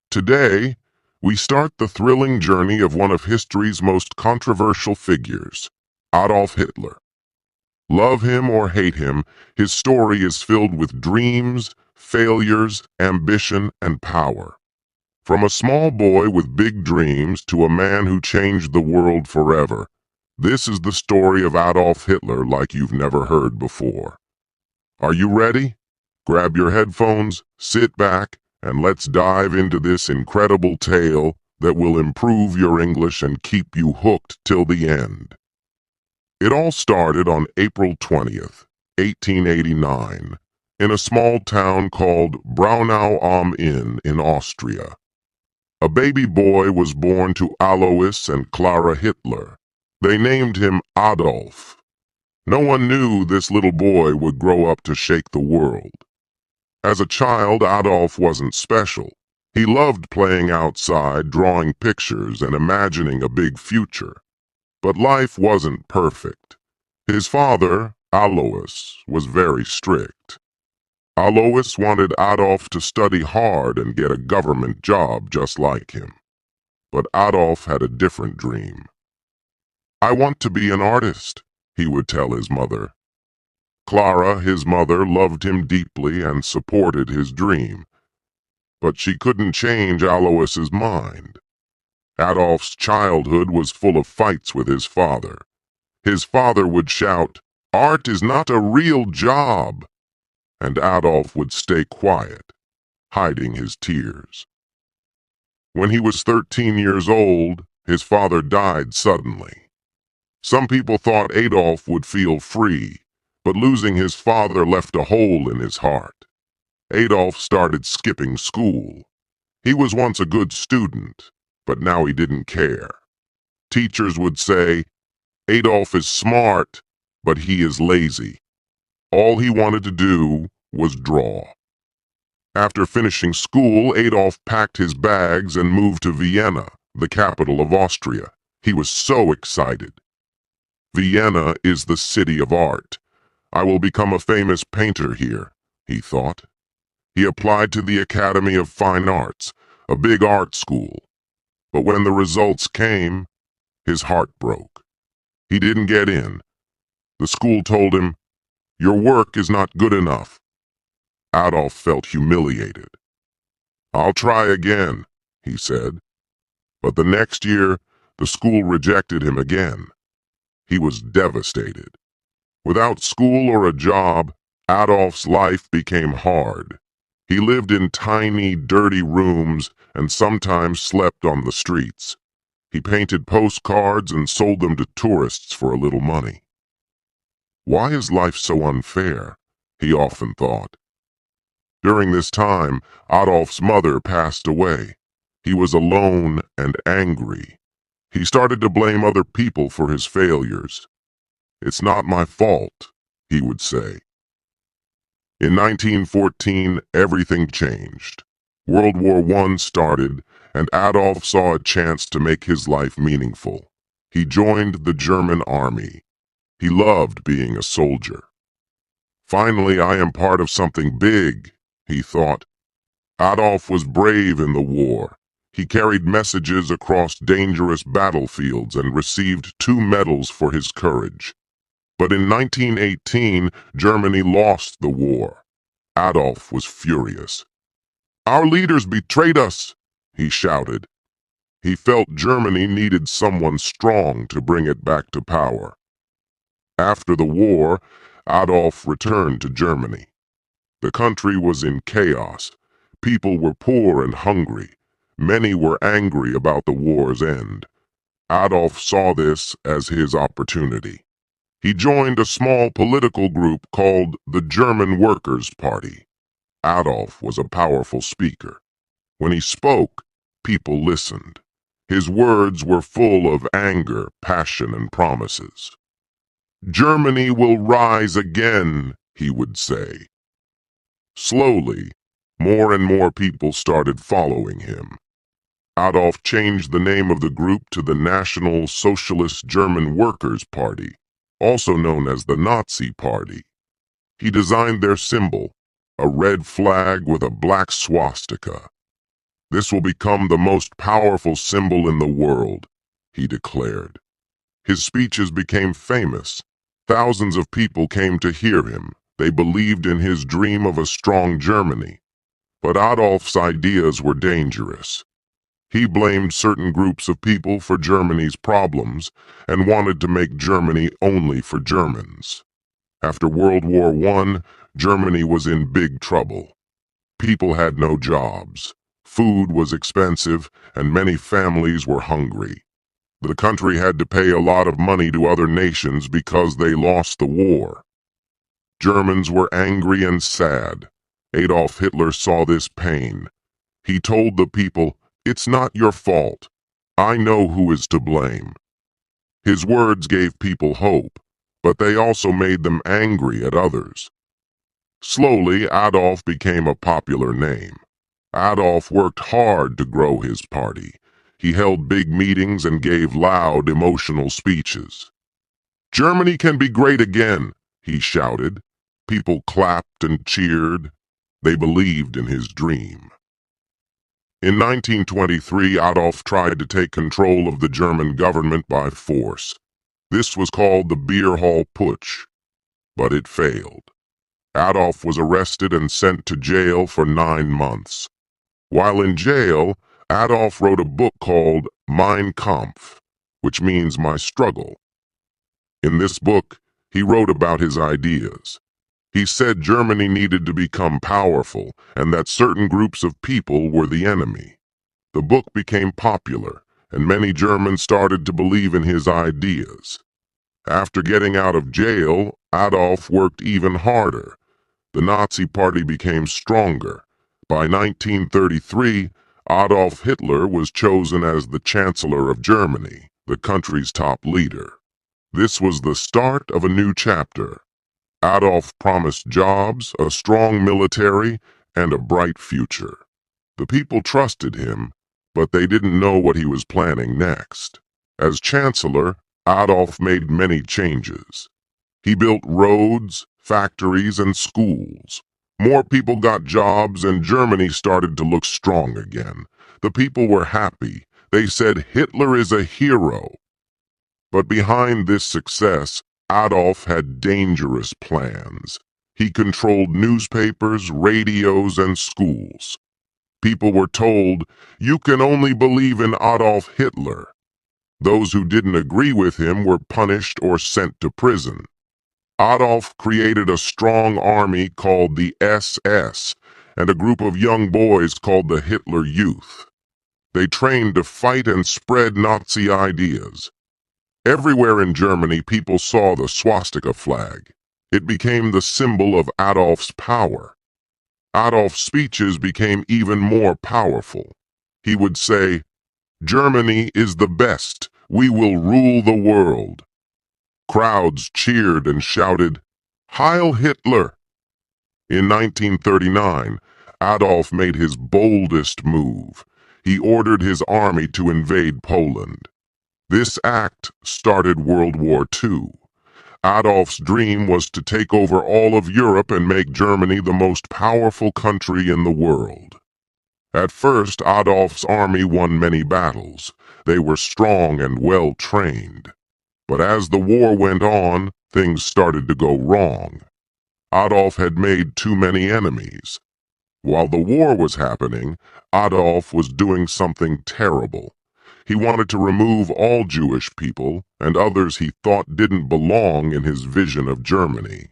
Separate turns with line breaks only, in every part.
Today, we start the thrilling journey of one of history's most controversial figures, Adolf Hitler. Love him or hate him, his story is filled with dreams, failures, ambition, and power. From a small boy with big dreams to a man who changed the world forever, this is the story of Adolf Hitler like you've never heard before. Are you ready? Grab your headphones, sit back, and let's dive into this incredible tale that will improve your English and keep you hooked till the end. It all started on April 20th, 1889, in a small town called Braunau am Inn in Austria. A baby boy was born to Alois and Clara Hitler. They named him Adolf. No one knew this little boy would grow up to shake the world. As a child, Adolf wasn't special. He loved playing outside, drawing pictures, and imagining a big future. But life wasn't perfect. His father, Alois, was very strict. Alois wanted Adolf to study hard and get a government job just like him. But Adolf had a different dream. "I want to be an artist," he would tell his mother. Clara, his mother, loved him deeply and supported his dream. But she couldn't change Alois's mind. Adolf's childhood was full of fights with his father. His father would shout, "Art is not a real job," and Adolf would stay quiet, hiding his tears. When he was 13 years old, his father died suddenly. Some people thought Adolf would feel free, but losing his father left a hole in his heart. Adolf started skipping school. He was once a good student, but now he didn't care. Teachers would say, "Adolf is smart, but he is lazy." All he wanted to do was draw. After finishing school, Adolf packed his bags and moved to Vienna, the capital of Austria. He was so excited. "Vienna is the city of art. I will become a famous painter here," he thought. He applied to the Academy of Fine Arts, a big art school. But when the results came, his heart broke. He didn't get in. The school told him, "Your work is not good enough." Adolf felt humiliated. "I'll try again," he said. But the next year, the school rejected him again. He was devastated. Without school or a job, Adolf's life became hard. He lived in tiny, dirty rooms and sometimes slept on the streets. He painted postcards and sold them to tourists for a little money. Why is life so unfair? He often thought. During this time, Adolf's mother passed away. He was alone and angry. He started to blame other people for his failures. "It's not my fault," he would say. In 1914, everything changed. World War I started, and Adolf saw a chance to make his life meaningful. He joined the German army. He loved being a soldier. "Finally, I am part of something big," he thought. Adolf was brave in the war. He carried messages across dangerous battlefields and received 2 medals for his courage. But in 1918, Germany lost the war. Adolf was furious. "Our leaders betrayed us," he shouted. He felt Germany needed someone strong to bring it back to power. After the war, Adolf returned to Germany. The country was in chaos. People were poor and hungry. Many were angry about the war's end. Adolf saw this as his opportunity. He joined a small political group called the German Workers' Party. Adolf was a powerful speaker. When he spoke, people listened. His words were full of anger, passion, and promises. "Germany will rise again," he would say. Slowly, more and more people started following him. Adolf changed the name of the group to the National Socialist German Workers' Party, also known as the Nazi Party. He designed their symbol, a red flag with a black swastika. "This will become the most powerful symbol in the world," he declared. His speeches became famous. Thousands of people came to hear him. They believed in his dream of a strong Germany. But Adolf's ideas were dangerous. He blamed certain groups of people for Germany's problems and wanted to make Germany only for Germans. After World War I, Germany was in big trouble. People had no jobs. Food was expensive, and many families were hungry. The country had to pay a lot of money to other nations because they lost the war. Germans were angry and sad. Adolf Hitler saw this pain. He told the people, "It's not your fault. I know who is to blame." His words gave people hope, but they also made them angry at others. Slowly, Adolf became a popular name. Adolf worked hard to grow his party. He held big meetings and gave loud, emotional speeches. "Germany can be great again," he shouted. People clapped and cheered. They believed in his dream. In 1923, Adolf tried to take control of the German government by force. This was called the Beer Hall Putsch, but it failed. Adolf was arrested and sent to jail for 9 months. While in jail, Adolf wrote a book called Mein Kampf, which means My Struggle. In this book, he wrote about his ideas. He said Germany needed to become powerful and that certain groups of people were the enemy. The book became popular, and many Germans started to believe in his ideas. After getting out of jail, Adolf worked even harder. The Nazi Party became stronger. By 1933, Adolf Hitler was chosen as the Chancellor of Germany, the country's top leader. This was the start of a new chapter. Adolf promised jobs, a strong military, and a bright future. The people trusted him, but they didn't know what he was planning next. As Chancellor, Adolf made many changes. He built roads, factories, and schools. More people got jobs, and Germany started to look strong again. The people were happy. They said Hitler is a hero. But behind this success, Adolf had dangerous plans. He controlled newspapers, radios, and schools. People were told, "You can only believe in Adolf Hitler." Those who didn't agree with him were punished or sent to prison. Adolf created a strong army called the SS and a group of young boys called the Hitler Youth. They trained to fight and spread Nazi ideas. Everywhere in Germany, people saw the swastika flag. It became the symbol of Adolf's power. Adolf's speeches became even more powerful. He would say, "Germany is the best. We will rule the world." Crowds cheered and shouted, "Heil Hitler!" In 1939, Adolf made his boldest move. He ordered his army to invade Poland. This act started World War II. Adolf's dream was to take over all of Europe and make Germany the most powerful country in the world. At first, Adolf's army won many battles. They were strong and well trained. But as the war went on, things started to go wrong. Adolf had made too many enemies. While the war was happening, Adolf was doing something terrible. He wanted to remove all Jewish people and others he thought didn't belong in his vision of Germany.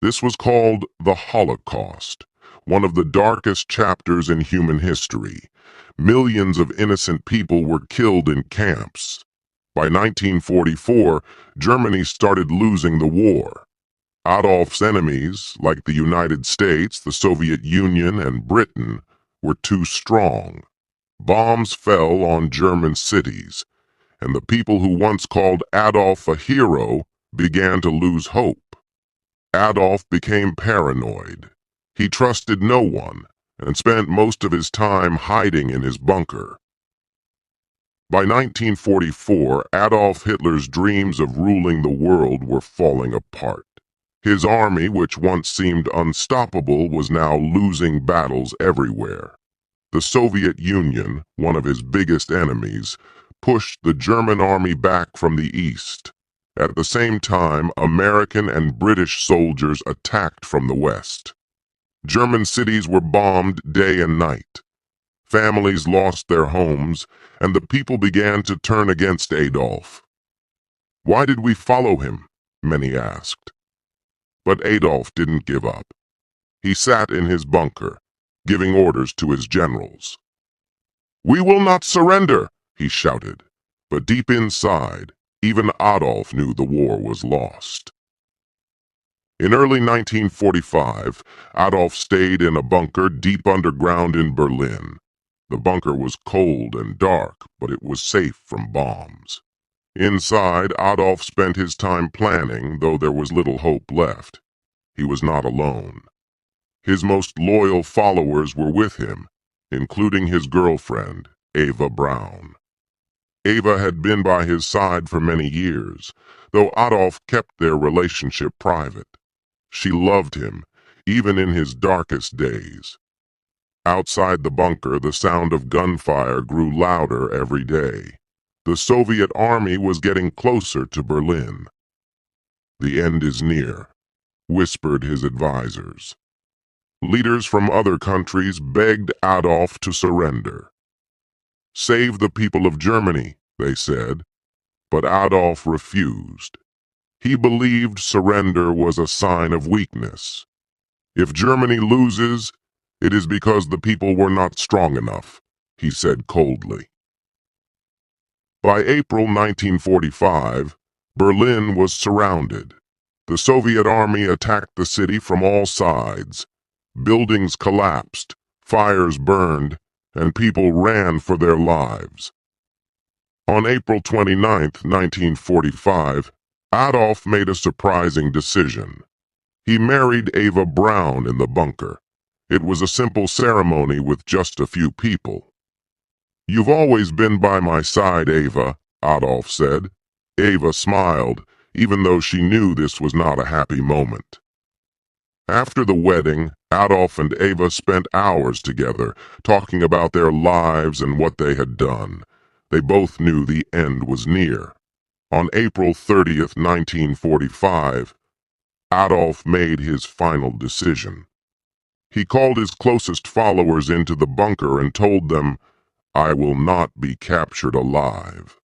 This was called the Holocaust, one of the darkest chapters in human history. Millions of innocent people were killed in camps. By 1944, Germany started losing the war. Adolf's enemies, like the United States, the Soviet Union, and Britain, were too strong. Bombs fell on German cities, and the people who once called Adolf a hero began to lose hope. Adolf became paranoid. He trusted no one and spent most of his time hiding in his bunker. By 1944, Adolf Hitler's dreams of ruling the world were falling apart. His army, which once seemed unstoppable, was now losing battles everywhere. The Soviet Union, one of his biggest enemies, pushed the German army back from the east. At the same time, American and British soldiers attacked from the west. German cities were bombed day and night. Families lost their homes, and the people began to turn against Adolf. Why did we follow him? Many asked. But Adolf didn't give up. He sat in his bunker, giving orders to his generals. "We will not surrender," he shouted. But deep inside, even Adolf knew the war was lost. In early 1945, Adolf stayed in a bunker deep underground in Berlin. The bunker was cold and dark, but it was safe from bombs. Inside, Adolf spent his time planning, though there was little hope left. He was not alone. His most loyal followers were with him, including his girlfriend, Eva Braun. Eva had been by his side for many years, though Adolf kept their relationship private. She loved him, even in his darkest days. Outside the bunker, the sound of gunfire grew louder every day. The Soviet army was getting closer to Berlin. "The end is near," whispered his advisors. Leaders from other countries begged Adolf to surrender. "Save the people of Germany," they said, but Adolf refused. He believed surrender was a sign of weakness. "If Germany loses, it is because the people were not strong enough," he said coldly. By April 1945, Berlin was surrounded. The Soviet army attacked the city from all sides. Buildings collapsed, fires burned, and people ran for their lives. On April 29, 1945, Adolf made a surprising decision. He married Eva Braun in the bunker. It was a simple ceremony with just a few people. "You've always been by my side, Eva," Adolf said. Eva smiled, even though she knew this was not a happy moment. After the wedding, Adolf and Eva spent hours together, talking about their lives and what they had done. They both knew the end was near. On April 30th, 1945, Adolf made his final decision. He called his closest followers into the bunker and told them, "I will not be captured alive."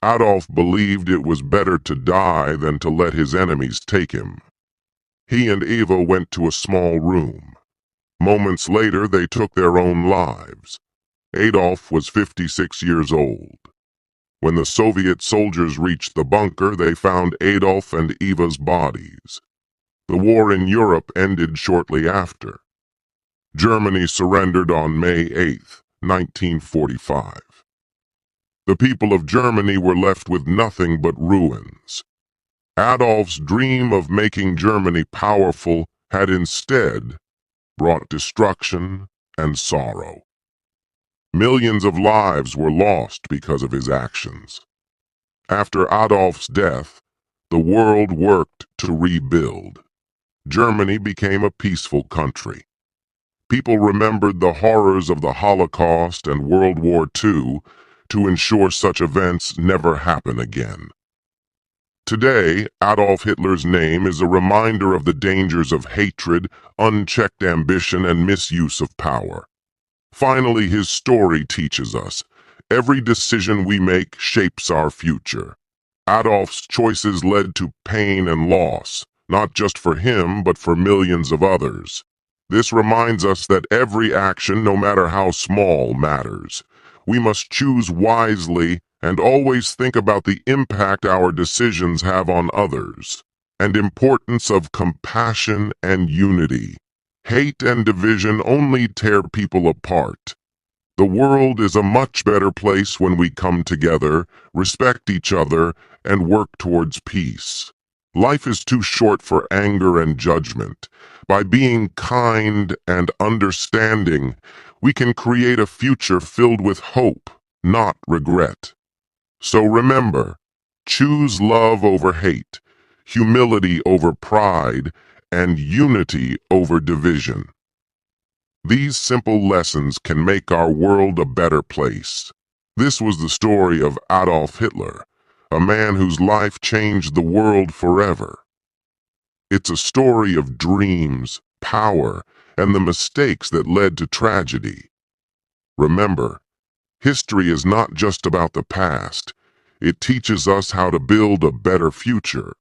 Adolf believed it was better to die than to let his enemies take him. He and Eva went to a small room. Moments later, they took their own lives. Adolf was 56 years old. When the Soviet soldiers reached the bunker, they found Adolf and Eva's bodies. The war in Europe ended shortly after. Germany surrendered on May 8, 1945. The people of Germany were left with nothing but ruins. Adolf's dream of making Germany powerful had instead brought destruction and sorrow. Millions of lives were lost because of his actions. After Adolf's death, the world worked to rebuild. Germany became a peaceful country. People remembered the horrors of the Holocaust and World War II to ensure such events never happen again. Today, Adolf Hitler's name is a reminder of the dangers of hatred, unchecked ambition, and misuse of power. Finally, his story teaches us, every decision we make shapes our future. Adolf's choices led to pain and loss, not just for him, but for millions of others. This reminds us that every action, no matter how small, matters. We must choose wisely and always think about the impact our decisions have on others, and importance of compassion and unity. Hate and division only tear people apart. The world is a much better place when we come together, respect each other, and work towards peace. Life is too short for anger and judgment. By being kind and understanding, we can create a future filled with hope, not regret. So remember, choose love over hate, humility over pride, and unity over division. These simple lessons can make our world a better place. This was the story of Adolf Hitler, a man whose life changed the world forever. It's a story of dreams, power, and the mistakes that led to tragedy. Remember, history is not just about the past. It teaches us how to build a better future.